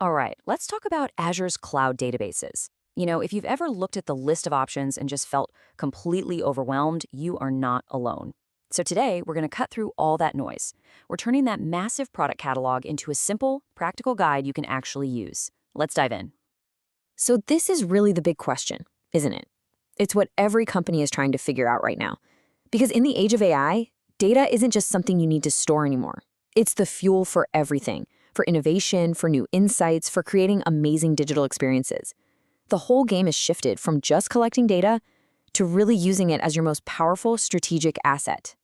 All right, let's talk about Azure's cloud databases. If you've ever looked at the list of options and just felt completely overwhelmed, you are not alone. So today, we're going to cut through all that noise. We're turning that massive product catalog into a simple, practical guide you can actually use. Let's dive in. So this is really the big question, isn't it? It's what every company is trying to figure out right now. Because in the age of AI, data isn't just something you need to store anymore. It's the fuel for everything, for innovation, for new insights, for creating amazing digital experiences. The whole game has shifted from just collecting data to really using it as your most powerful strategic asset.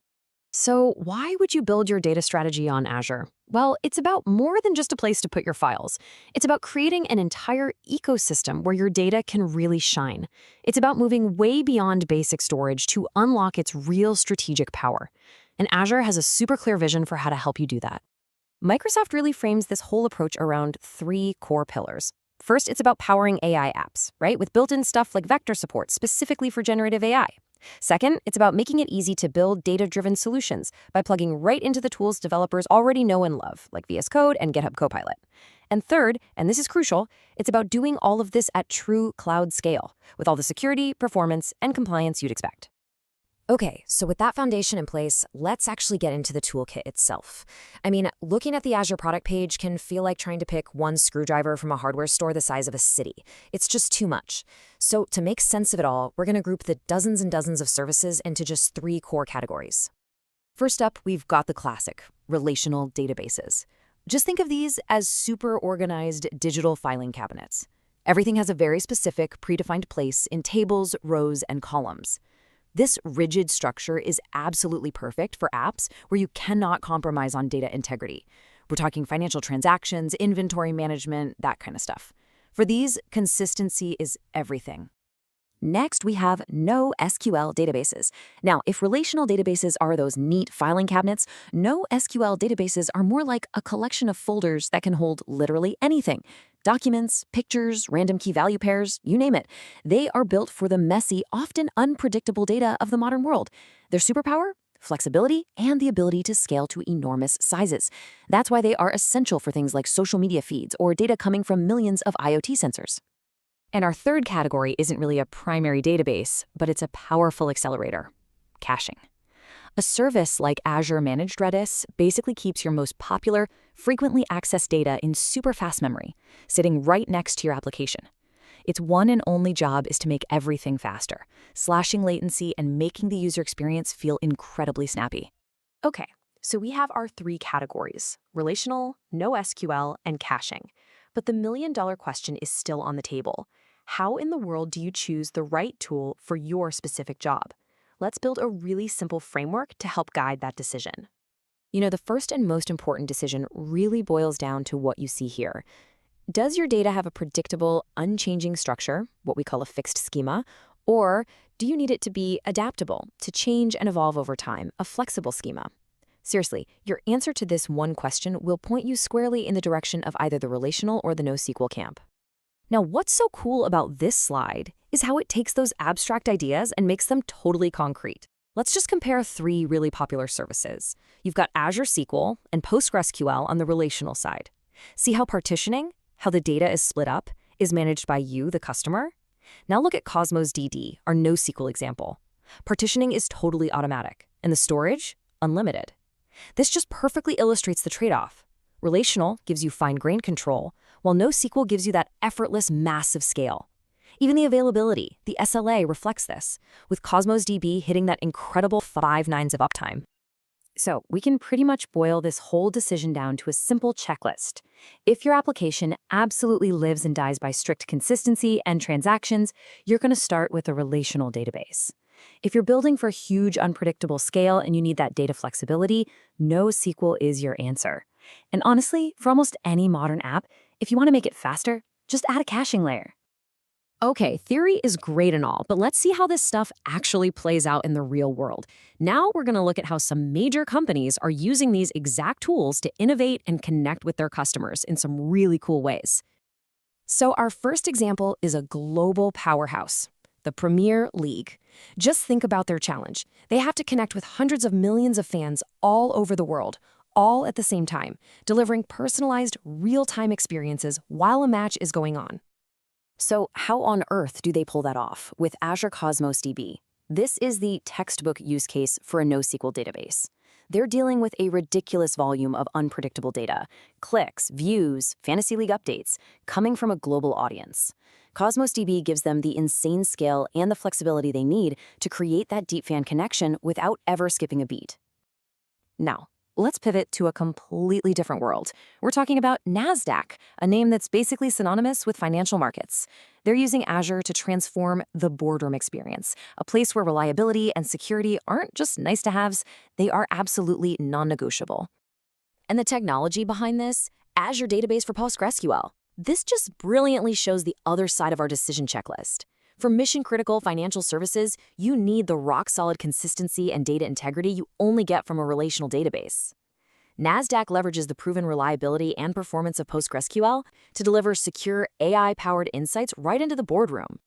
So why would you build your data strategy on Azure? Well, it's about more than just a place to put your files. It's about creating an entire ecosystem where your data can really shine. It's about moving way beyond basic storage to unlock its real strategic power. And Azure has a super clear vision for how to help you do that. Microsoft really frames this whole approach around 3 core pillars. First, it's about powering AI apps, right? With built-in stuff like vector support specifically for generative AI. Second, it's about making it easy to build data-driven solutions by plugging right into the tools developers already know and love, like VS Code and GitHub Copilot. And third, and this is crucial, it's about doing all of this at true cloud scale, with all the security, performance, and compliance you'd expect. Okay, so with that foundation in place, let's actually get into the toolkit itself. Looking at the Azure product page can feel like trying to pick one screwdriver from a hardware store the size of a city. It's just too much. So to make sense of it all, we're going to group the dozens and dozens of services into just 3 core categories. First up, we've got the classic, relational databases. Just think of these as super organized digital filing cabinets. Everything has a very specific, predefined place in tables, rows, and columns. This rigid structure is absolutely perfect for apps where you cannot compromise on data integrity. We're talking financial transactions, inventory management, that kind of stuff. For these, consistency is everything. Next, we have NoSQL databases. Now, if relational databases are those neat filing cabinets, NoSQL databases are more like a collection of folders that can hold literally anything. Documents, pictures, random key value pairs, you name it. They are built for the messy, often unpredictable data of the modern world. Their superpower? Flexibility and the ability to scale to enormous sizes. That's why they are essential for things like social media feeds or data coming from millions of IoT sensors. And our third category isn't really a primary database, but it's a powerful accelerator: caching. A service like Azure Managed Redis basically keeps your most popular, frequently accessed data in super fast memory, sitting right next to your application. Its one and only job is to make everything faster, slashing latency and making the user experience feel incredibly snappy. Okay, so we have our 3 categories: relational, NoSQL, and caching. But the million-dollar question is still on the table. How in the world do you choose the right tool for your specific job? Let's build a really simple framework to help guide that decision. The first and most important decision really boils down to what you see here. Does your data have a predictable, unchanging structure, what we call a fixed schema, or do you need it to be adaptable, to change and evolve over time, a flexible schema? Seriously, your answer to this one question will point you squarely in the direction of either the relational or the NoSQL camp. Now, what's so cool about this slide is how it takes those abstract ideas and makes them totally concrete. Let's just compare 3 really popular services. You've got Azure SQL and PostgreSQL on the relational side. See how partitioning, how the data is split up, is managed by you, the customer? Now look at Cosmos DB, our NoSQL example. Partitioning is totally automatic, and the storage, unlimited. This just perfectly illustrates the trade-off. Relational gives you fine-grained control, while NoSQL gives you that effortless, massive scale. Even the availability, the SLA, reflects this, with Cosmos DB hitting that incredible 5 nines of uptime. So we can pretty much boil this whole decision down to a simple checklist. If your application absolutely lives and dies by strict consistency and transactions, you're going to start with a relational database. If you're building for huge, unpredictable scale and you need that data flexibility, NoSQL is your answer. And honestly, for almost any modern app, if you want to make it faster, just add a caching layer. Okay, theory is great and all, but let's see how this stuff actually plays out in the real world. Now we're going to look at how some major companies are using these exact tools to innovate and connect with their customers in some really cool ways. So our first example is a global powerhouse, the Premier League. Just think about their challenge. They have to connect with hundreds of millions of fans all over the world, all at the same time, delivering personalized, real-time experiences while a match is going on. So how on earth do they pull that off with Azure Cosmos DB? This is the textbook use case for a NoSQL database. They're dealing with a ridiculous volume of unpredictable data, clicks, views, fantasy league updates, coming from a global audience. Cosmos DB gives them the insane scale and the flexibility they need to create that deep fan connection without ever skipping a beat. Now, let's pivot to a completely different world. We're talking about NASDAQ, a name that's basically synonymous with financial markets. They're using Azure to transform the boardroom experience, a place where reliability and security aren't just nice-to-haves, they are absolutely non-negotiable. And the technology behind this? Azure Database for PostgreSQL. This just brilliantly shows the other side of our decision checklist. For mission-critical financial services, you need the rock-solid consistency and data integrity you only get from a relational database. NASDAQ leverages the proven reliability and performance of PostgreSQL to deliver secure AI-powered insights right into the boardroom.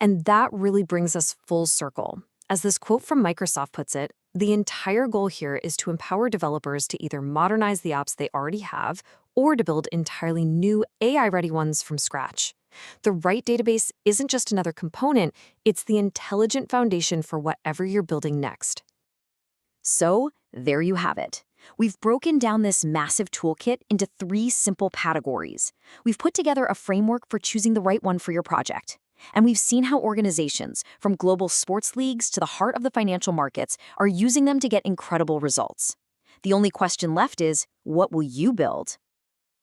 And that really brings us full circle. As this quote from Microsoft puts it, the entire goal here is to empower developers to either modernize the apps they already have or to build entirely new AI-ready ones from scratch. The right database isn't just another component, it's the intelligent foundation for whatever you're building next. So, there you have it. We've broken down this massive toolkit into 3 simple categories. We've put together a framework for choosing the right one for your project. And we've seen how organizations, from global sports leagues to the heart of the financial markets, are using them to get incredible results. The only question left is, what will you build?